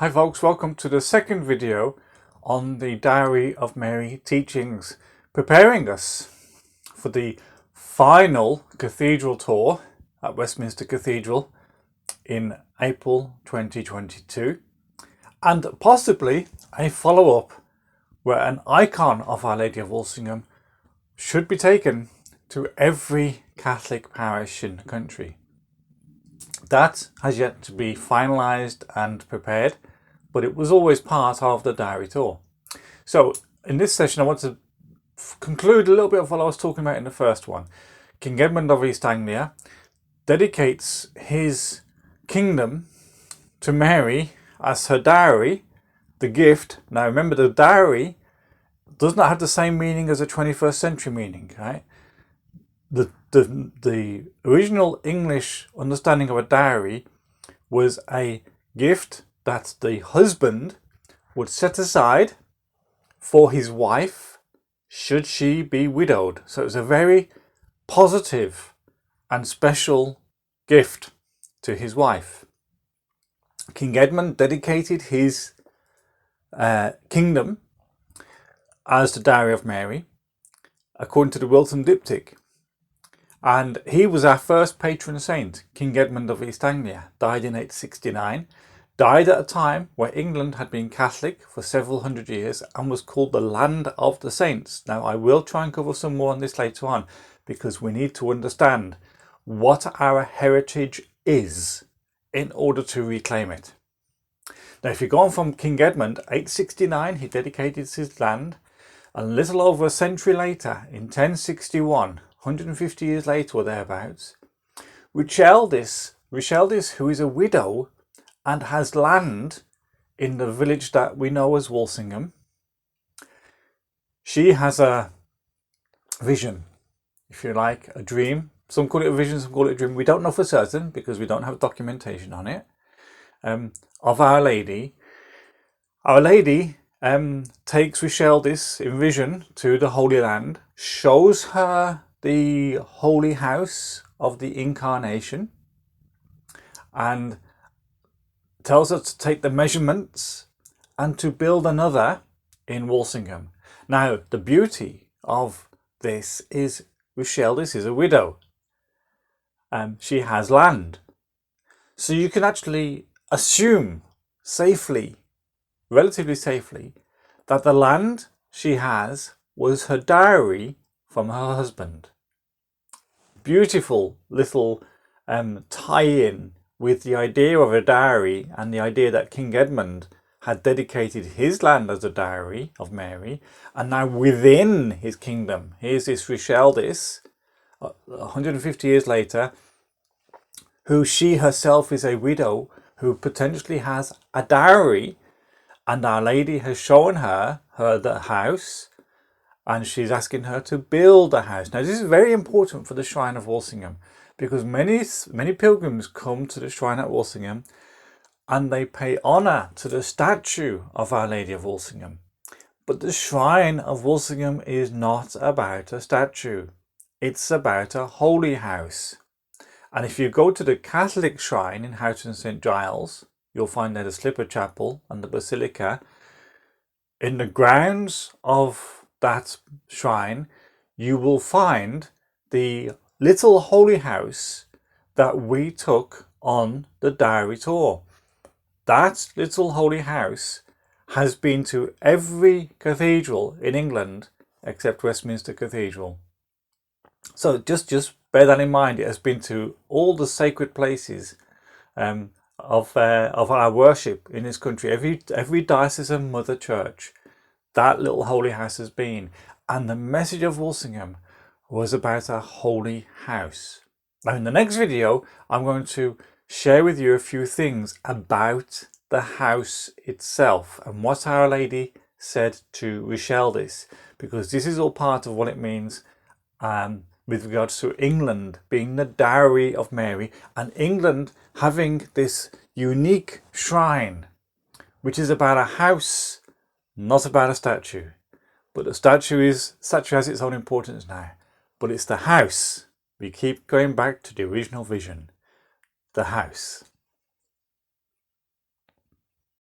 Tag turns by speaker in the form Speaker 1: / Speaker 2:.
Speaker 1: Hi folks, welcome to the second video on the Dowry of Mary teachings, preparing us for the final cathedral tour at Westminster Cathedral in April 2022, and possibly a follow-up where an icon of Our Lady of Walsingham should be taken to every Catholic parish in the country. That has yet to be finalised and prepared, but it was always part of the Dowry tour. So in this session I want to conclude a little bit of what I was talking about in the first one. King Edmund of East Anglia dedicates his kingdom to Mary as her dowry, the gift. Now remember, the dowry does not have the same meaning as a 21st century meaning, right? The original English understanding of a dowry was a gift that the husband would set aside for his wife should she be widowed. So it was a very positive and special gift to his wife. King Edmund dedicated his kingdom as the Dowry of Mary, according to the Wilton Dyptych. And he was our first patron saint. King Edmund of East Anglia died in 869, died at a time where England had been Catholic for several hundred years and was called the Land of the Saints. Now I will try and cover some more on this later on, because we need to understand what our heritage is in order to reclaim it. Now if you go on from King Edmund, 869 he dedicated his land, and a little over a century later, in 1061, 150 years later or thereabouts, Richeldis, who is a widow and has land in the village that we know as Walsingham, she has a vision, if you like, a dream. Some call it a vision, some call it a dream. We don't know for certain because we don't have documentation on it, of Our Lady. Our Lady takes Richeldis in vision to the Holy Land, shows her the holy house of the Incarnation, and tells her to take the measurements and to build another in Walsingham. Now the beauty of this is Richeldis is a widow. She has land, so you can actually assume safely, relatively safely, that the land she has was her dowry from her husband. Beautiful little tie-in with the idea of a dowry and the idea that King Edmund had dedicated his land as a dowry of Mary, and now within his kingdom here's this Richeldis 150 years later, who she herself is a widow who potentially has a dowry, and Our Lady has shown her the house, and she's asking her to build a house. Now this is very important for the Shrine of Walsingham, because many pilgrims come to the Shrine at Walsingham and they pay honour to the statue of Our Lady of Walsingham. But the Shrine of Walsingham is not about a statue, it's about a holy house. And if you go to the Catholic shrine in Houghton St Giles, you'll find there the slipper chapel and the basilica. In the grounds of that shrine you will find the little holy house that we took on the Dowry tour. That little holy house has been to every cathedral in England except Westminster Cathedral. So just bear that in mind. It has been to all the sacred places of our worship in this country. Every diocesan mother church, that little holy house has been. And the message of Walsingham was about a holy house. Now in the next video I'm going to share with you a few things about the house itself and what Our Lady said to Richeldis, because this is all part of what it means with regards to England being the Dowry of Mary, and England having this unique shrine which is about a house, not about a statue. But the statue has its own importance now, but it's the house. We keep going back to the original vision, the house.